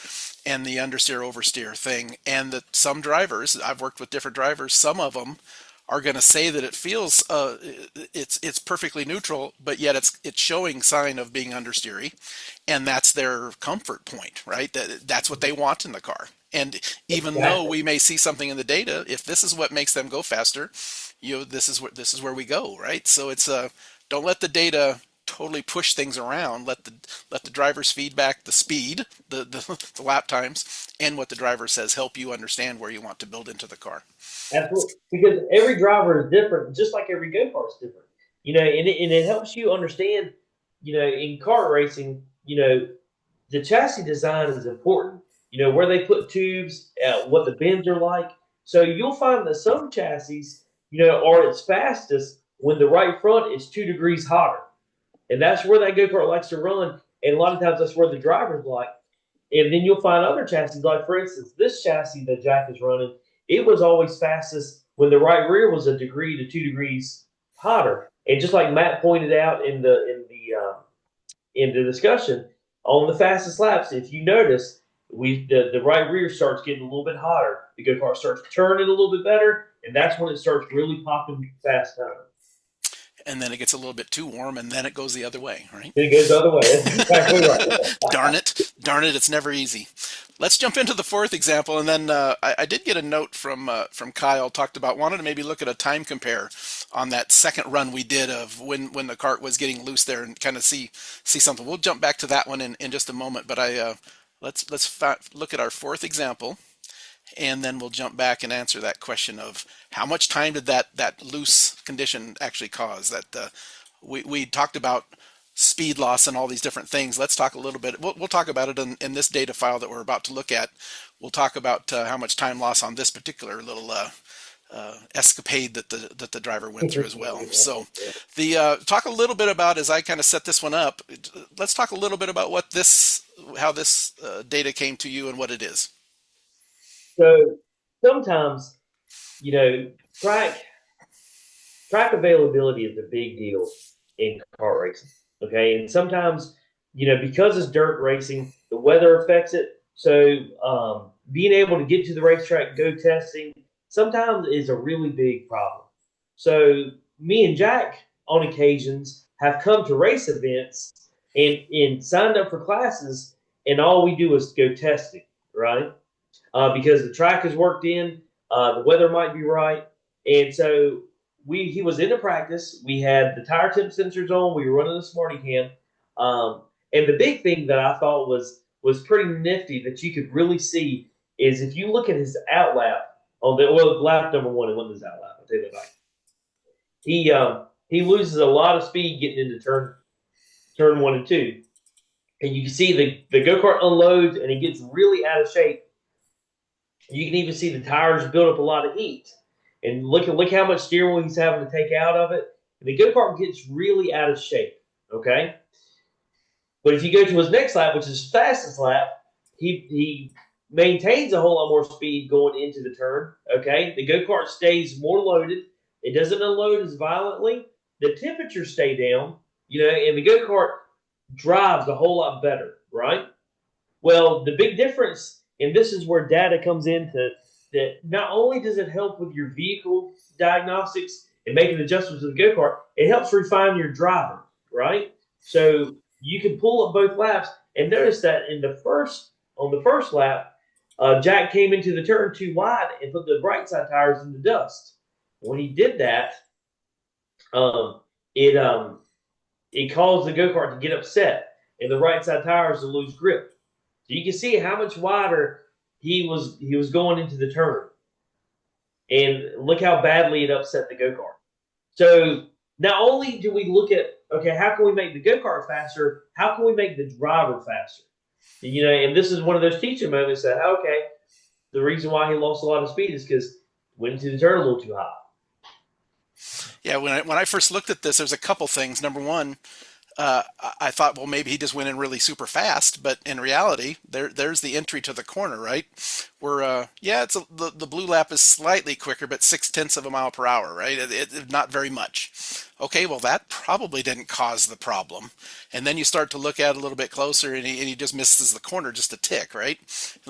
and the understeer oversteer thing. And that some drivers, I've worked with different drivers, some of them are going to say that it feels it's perfectly neutral, but yet it's showing sign of being understeery, and that's their comfort point, right? That's what they want in the car. And even though Exactly. we may see something in the data, if this is what makes them go faster, this is where we go, right? So it's don't let the data totally push things around. Let the driver's feedback, the speed, the lap times, and what the driver says help you understand where you want to build into the car. Absolutely. Because every driver is different, just like every go kart is different. And it helps you understand, in kart racing, the chassis design is important. Where they put tubes, what the bends are like. So you'll find that some chassis, are its fastest when the right front is 2 degrees hotter. And that's where that go kart likes to run. And a lot of times that's where the drivers like. And then you'll find other chassis, like for instance, this chassis that Jack is running, it was always fastest when the right rear was a degree to 2 degrees hotter. And just like Matt pointed out in the discussion on the fastest laps, if you notice, the right rear starts getting a little bit hotter. The go kart starts turning a little bit better, and that's when it starts really popping fast time. And then it gets a little bit too warm, and then it goes the other way, right? Then it goes the other way. That's exactly right. Darn it, it's never easy. Let's jump into the fourth example, and then I did get a note from Kyle, talked about wanted to maybe look at a time compare on that second run we did of when the cart was getting loose there, and kind of see something. We'll jump back to that one in just a moment, but let's look at our fourth example, and then we'll jump back and answer that question of how much time did that loose condition actually cause. That we talked about speed loss and all these different things. Let's talk a little bit. We'll talk about it in this data file that we're about to look at. We'll talk about how much time loss on this particular little escapade that the driver went through as well. So the talk a little bit about, as I kind of set this one up, let's talk a little bit about how this data came to you and what it is. So sometimes, you know, track availability is a big deal in kart racing. Okay, and sometimes, because it's dirt racing, the weather affects it. So being able to get to the racetrack, go testing, sometimes is a really big problem. So me and Jack, on occasions, have come to race events and signed up for classes, and all we do is go testing, right? Because the track is worked in, the weather might be right, and so he was in the practice. We had the tire temp sensors on. We were running the Smarty Cam, and the big thing that I thought was pretty nifty that you could really see is if you look at his outlap on lap number one, it wasn't his outlap. I'll tell you that. he loses a lot of speed getting into turn one and two, and you can see the go kart unloads and he gets really out of shape. You can even see the tires build up a lot of heat, and look how much steering wheel he's having to take out of it. And the go kart gets really out of shape. Okay, but if you go to his next lap, which is his fastest lap, he maintains a whole lot more speed going into the turn. Okay, the go kart stays more loaded. It doesn't unload as violently. The temperatures stay down. And the go kart drives a whole lot better, right? Well, the big difference, and this is where data comes into that. Not only does it help with your vehicle diagnostics and making adjustments to the go kart, it helps refine your driving, right? So you can pull up both laps and notice that on the first lap, Jack came into the turn too wide and put the right side tires in the dust. When he did that, um, it it caused the go kart to get upset and the right side tires to lose grip. So you can see how much wider he was going into the turn, and look how badly it upset the go kart. So not only do we look at, okay, how can we make the go kart faster? How can we make the driver faster? And this is one of those teaching moments that, okay, the reason why he lost a lot of speed is because went into the turn a little too high. Yeah, when I first looked at this, there's a couple things. Number one, I thought, well, maybe he just went in really super fast, but in reality, there's the entry to the corner, right? Where, yeah, the blue lap is slightly quicker, but 0.6 of a mile per hour, right? Not very much. Okay, well, that probably didn't cause the problem. And then you start to look at it a little bit closer, and he just misses the corner just a tick, right?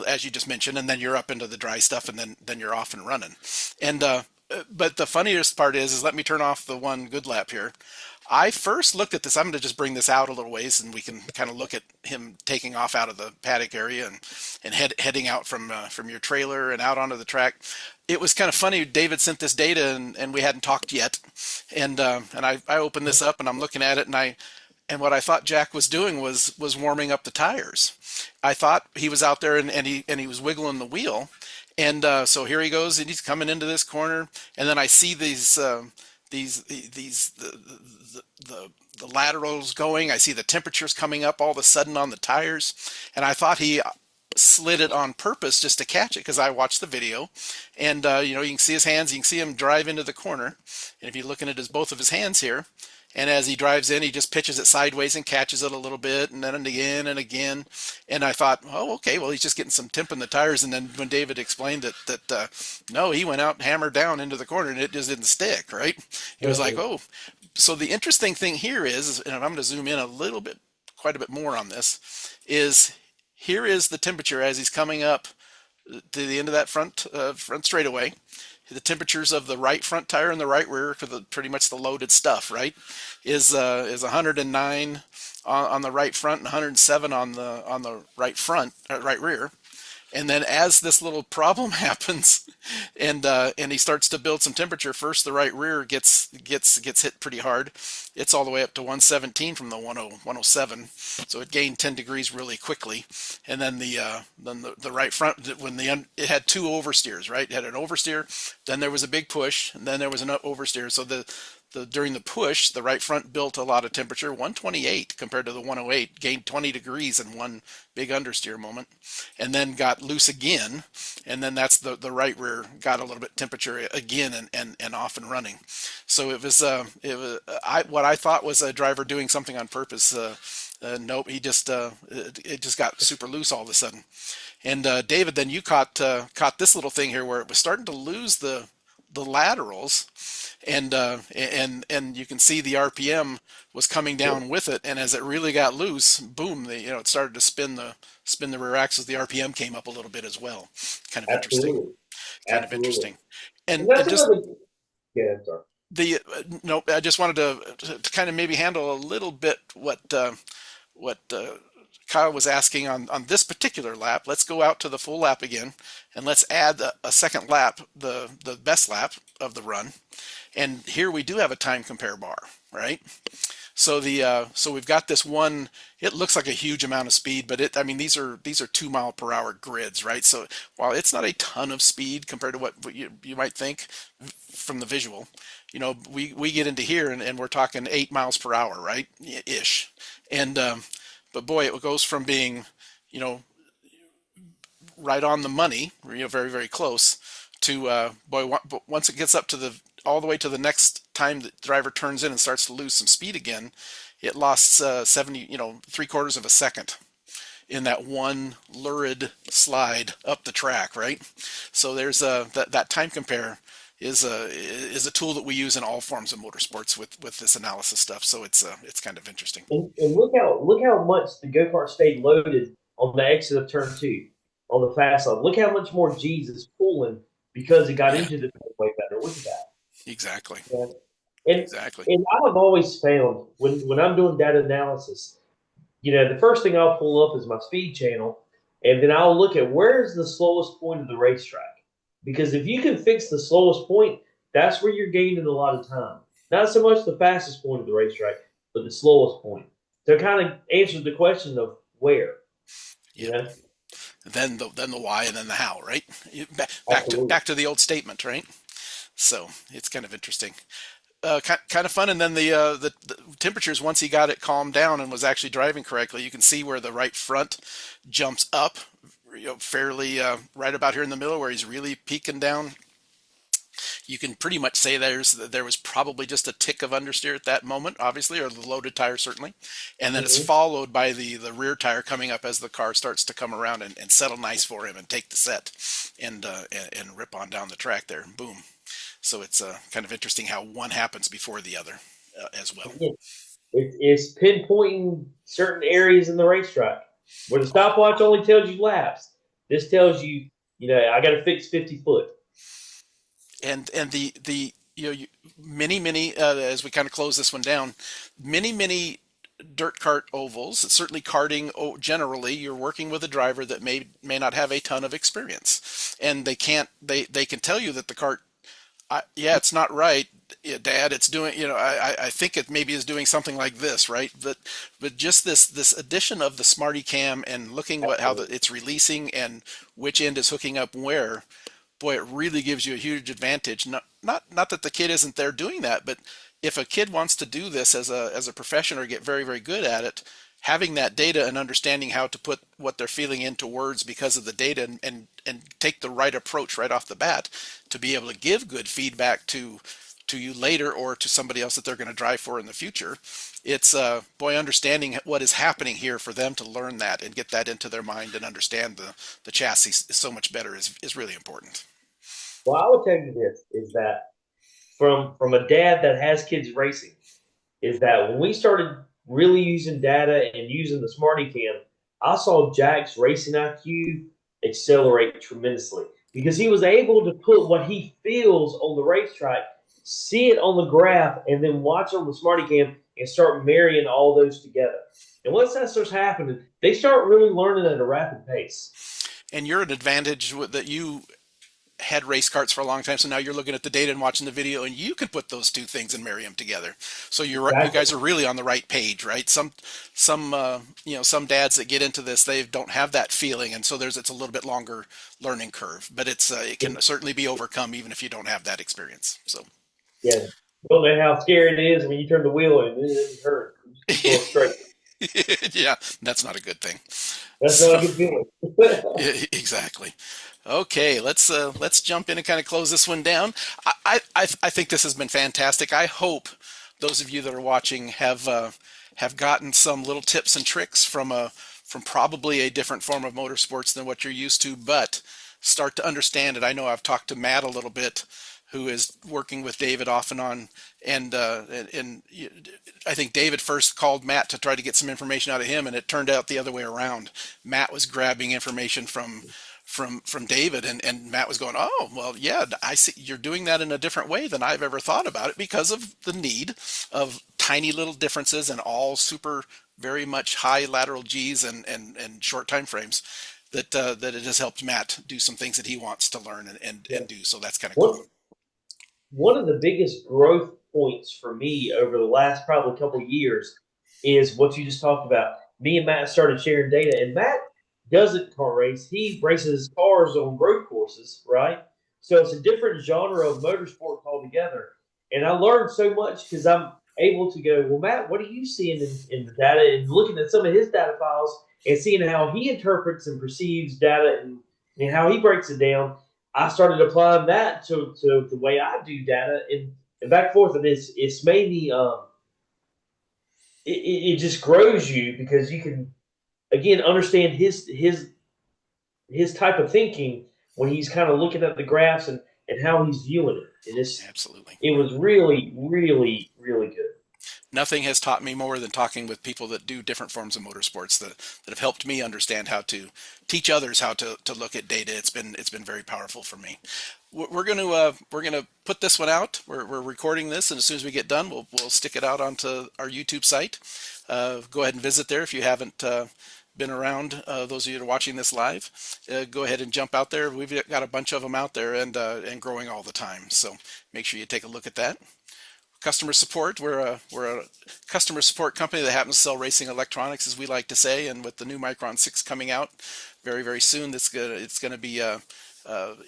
As you just mentioned, and then you're up into the dry stuff, and then you're off and running. And but the funniest part is let me turn off the one good lap here. I first looked at this. I'm going to just bring this out a little ways, and we can kind of look at him taking off out of the paddock area and heading out from your trailer and out onto the track. It was kind of funny. David sent this data, and we hadn't talked yet, and I opened this up and I'm looking at it, and what I thought Jack was doing was warming up the tires. I thought he was out there and he was wiggling the wheel, and so here he goes and he's coming into this corner, and then I see the laterals going. I see the temperatures coming up all of a sudden on the tires, and I thought he slid it on purpose just to catch it because I watched the video, and you can see his hands. You can see him drive into the corner, and if you're looking at both of his hands here, and as he drives in, he just pitches it sideways and catches it a little bit, and then again and again. And I thought, oh, okay, well, he's just getting some temp in the tires. And then when David explained that no, he went out and hammered down into the corner, and it just didn't stick, right? He was like, oh. So the interesting thing here is, and I'm going to zoom in a little bit, quite a bit more on this, is here is the temperature as he's coming up to the end of that front straightaway. The temperatures of the right front tire and the right rear, for pretty much the loaded stuff, right, is 109 on the right front and 107 on the right rear. And then as this little problem happens, and he starts to build some temperature, first the right rear gets hit pretty hard. It's all the way up to 117 from the 107, so it gained 10 degrees really quickly. And then the right front, it had two oversteers, right? It had an oversteer, then there was a big push, and then there was an oversteer. So during the push, the right front built a lot of temperature, 128 compared to the 108, gained 20 degrees in one big understeer moment, and then got loose again, and then that's the right rear got a little bit temperature again and off and running. So what I thought was a driver doing something on purpose. Nope, he just it just got super loose all of a sudden. And David, then you caught this little thing here where it was starting to lose the laterals, and you can see the RPM was coming down with it, and as it really got loose, boom, it started to spin the rear axles. The RPM came up a little bit as well. Kind of interesting. Absolutely, Kind of absolutely. interesting. And And that's just another. Yeah, sorry. the no, I just wanted to kind of maybe handle a little bit what Kyle was asking on this particular lap. Let's go out to the full lap again, and let's add a second lap, the best lap of the run. And here we do have a time compare bar, right? So so we've got this one. It looks like a huge amount of speed, but these are 2 mile per hour grids, right? So while it's not a ton of speed compared to what you might think from the visual, we get into here and we're talking 8 miles per hour, right? Ish. And, but boy, it goes from being, you know, right on the money, very, very close to, boy, but once it gets up to all the way to the next time the driver turns in and starts to lose some speed again, it lost 70, 3/4 of a second in that one lurid slide up the track, right? So there's that time compare is a tool that we use in all forms of motorsports with this analysis stuff. So it's kind of interesting. And look how much the go kart stayed loaded on the exit of turn two on the fast lane. Look how much more G's is pulling because it got Yeah, into the way better. Look at that. exactly, Yeah. And exactly. and I have always found when I'm doing data analysis, the first thing I'll pull up is my speed channel, and then I'll look at where's the slowest point of the racetrack. Because if you can fix the slowest point, that's where you're gaining a lot of time. Not so much the fastest point of the racetrack, but the slowest point. So it kind of answers the question of where, you Yep. know? Then the why and then the how, right? Absolutely. Back to the old statement, right? So it's kind of interesting. Kind of fun. And then the temperatures, once he got it calmed down and was actually driving correctly, you can see where the right front jumps up, fairly right about here in the middle where he's really peaking down. You can pretty much say there was probably just a tick of understeer at that moment, obviously, or the loaded tire certainly, and then it's Mm-hmm. followed by the rear tire coming up as the car starts to come around and settle nice for him and take the set and rip on down the track there. Boom. So it's kind of interesting how one happens before the other as well. Yeah. It's pinpointing certain areas in the racetrack where the Oh, stopwatch only tells you laps. This tells you, I got to fix 50 foot. and the many as we kind of close this one down, many dirt kart ovals, certainly karting generally, you're working with a driver that may not have a ton of experience, and they can tell you that the cart, yeah, it's not right, yeah, Dad. It's doing, I think it maybe is doing something like this, right? But just this addition of the Smarty Cam and looking how Absolutely. it's releasing and which end is hooking up where, boy, it really gives you a huge advantage. Not that the kid isn't there doing that, but if a kid wants to do this as a profession or get very, very good at it, having that data and understanding how to put what they're feeling into words because of the data and take the right approach right off the bat to be able to give good feedback to you later or to somebody else that they're going to drive for in the future. It's boy, understanding what is happening here for them to learn that and get that into their mind and understand the chassis so much better is really important. Well, I will tell you this is that from a dad that has kids racing, is that when we started really using data and using the Smarty Cam, I saw Jack's racing IQ accelerate tremendously because he was able to put what he feels on the racetrack, see it on the graph, and then watch on the Smarty Cam and start marrying all those together. And once that starts happening, they start really learning at a rapid pace. And you're an advantage that you had race carts for a long time, so now you're looking at the data and watching the video, and you can put those two things and marry them together. So you Exactly. guys are really on the right page, right? Some dads that get into this, they don't have that feeling, and so it's a little bit longer learning curve, but it can certainly be overcome even if you don't have that experience. So Yeah. Don't know how scary it is when you turn the wheel and it doesn't hurt. You just keep going straight. yeah, that's not a good thing. That's not So a good feeling. exactly. Okay, let's jump in and kind of close this one down. I think this has been fantastic. I hope those of you that are watching have gotten some little tips and tricks from probably a different form of motorsports than what you're used to, but start to understand it. I know I've talked to Matt a little bit, who is working with David off and on, and I think David first called Matt to try to get some information out of him, and it turned out the other way around. Matt was grabbing information from David, and Matt was going, oh, well, yeah, I see you're doing that in a different way than I've ever thought about it because of the need of tiny little differences and all super very much high lateral G's and short time frames that it has helped Matt do some things that he wants to learn Yeah. and do. So that's kind of cool. One one of the biggest growth points for me over the last probably couple of years is what you just talked about. Me and Matt started sharing data, and Matt doesn't car race. He races cars on road courses, right? So it's a different genre of motorsport altogether. And I learned so much because I'm able to go, well, Matt, what are you seeing in the data? And looking at some of his data files and seeing how he interprets and perceives data and how he breaks it down, I started applying that to the way I do data and back and forth. And it's made me, it just grows you because you can, again, understand his type of thinking when he's kind of looking at the graphs and how he's viewing it. And Absolutely. it was really, really, really good. Nothing has taught me more than talking with people that do different forms of motorsports that have helped me understand how to teach others how to look at data. It's been very powerful for me. We're gonna put this one out. We're recording this, and as soon as we get done, we'll stick it out onto our YouTube site. Go ahead and visit there if you haven't been around. Those of you that are watching this live, go ahead and jump out there. We've got a bunch of them out there and growing all the time. So make sure you take a look at that. Customer support. We're a customer support company that happens to sell racing electronics, as we like to say. And with the new Micron 6 coming out very, very soon, it's gonna be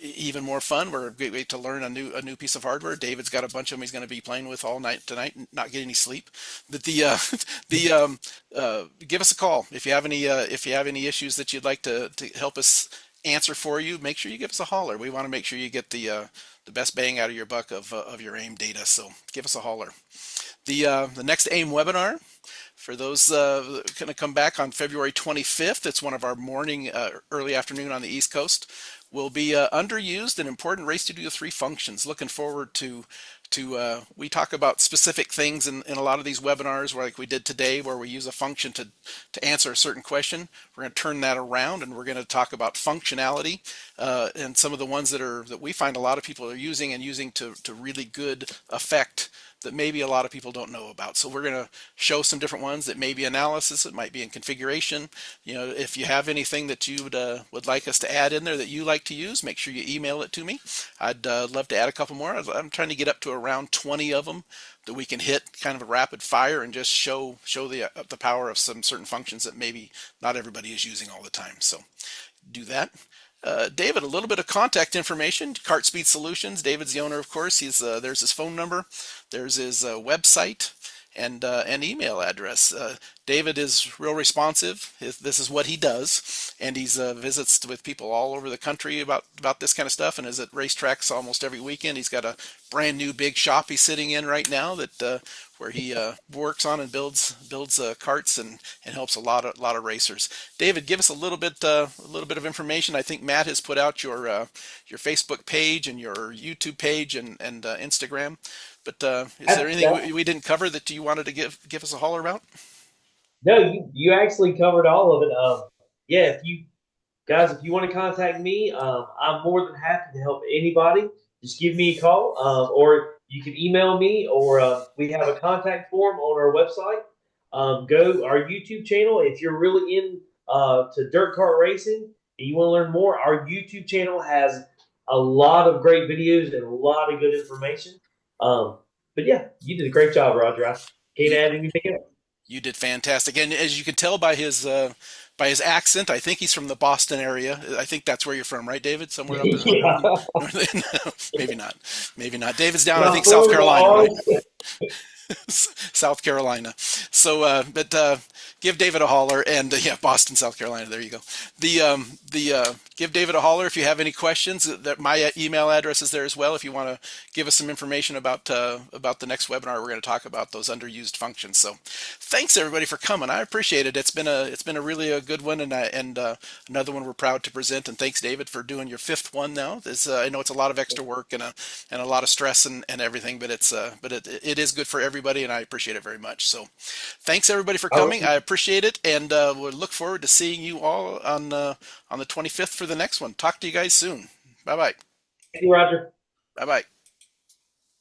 even more fun. We're wait to learn a new piece of hardware. David's got a bunch of them he's going to be playing with all night tonight, and not getting any sleep. But give us a call if you have any issues that you'd like to help us answer for you. Make sure you give us a holler. We want to make sure you get the best bang out of your buck of your AIM data. So give us a holler. The next AIM webinar, for those going to come back on February 25th, it's one of our morning, early afternoon on the East Coast, will be underused and important Race 2 3 functions. Looking forward to we talk about specific things in a lot of these webinars, like we did today, where we use a function to answer a certain question. We're going to turn that around, and we're going to talk about functionality and some of the ones that we find a lot of people are using to really good effect that maybe a lot of people don't know about. So we're going to show some different ones that may be analysis, it might be in configuration. If you have anything that you would like us to add in there that you like to use, make sure you email it to me. I'd love to add a couple more. I'm trying to get up to around 20 of them that we can hit kind of a rapid fire and just show the power of some certain functions that maybe not everybody is using all the time. So do that. David, a little bit of contact information. KartSpeed Solutions. David's the owner, of course. There's his phone number. There's his website and email address. David is real responsive. This is what he does, and he's visits with people all over the country about this kind of stuff, and is at racetracks almost every weekend. He's got a brand new big shop he's sitting in right now that where he works on and builds karts and helps a lot of racers. David, give us a little bit of information. I think Matt has put out your Facebook page and your YouTube page and Instagram. But is there anything we didn't cover that you wanted to give us a holler about? No, you actually covered all of it. Yeah, if you want to contact me, I'm more than happy to help anybody. Just give me a call, or you can email me, or we have a contact form on our website. Go our YouTube channel if you're really in to dirt kart racing and you want to learn more. Our YouTube channel has a lot of great videos and a lot of good information. But yeah, you did a great job, Roger. I can't add anything else. You did fantastic, and as you can tell by his accent, I think he's from the Boston area. I think that's where you're from, right, David? Somewhere up in maybe not. Maybe not. David's down, I think, South Carolina, right? South Carolina. So, but give David a holler, and yeah, Boston, South Carolina. There you go. Give David a holler if you have any questions. That my email address is there as well. If you want to give us some information about the next webinar, we're going to talk about those underused functions. So, thanks everybody for coming. I appreciate it. It's been a really good one, and another one we're proud to present. And thanks, David, for doing your 5th one now. I know it's a lot of extra work and a lot of stress and everything, but it is good for everybody, and I appreciate it very much. So, thanks everybody for coming. I appreciate it, and we'll look forward to seeing you all on the 25th for the next one. Talk to you guys soon. Bye bye. Thank you, Roger. Bye bye.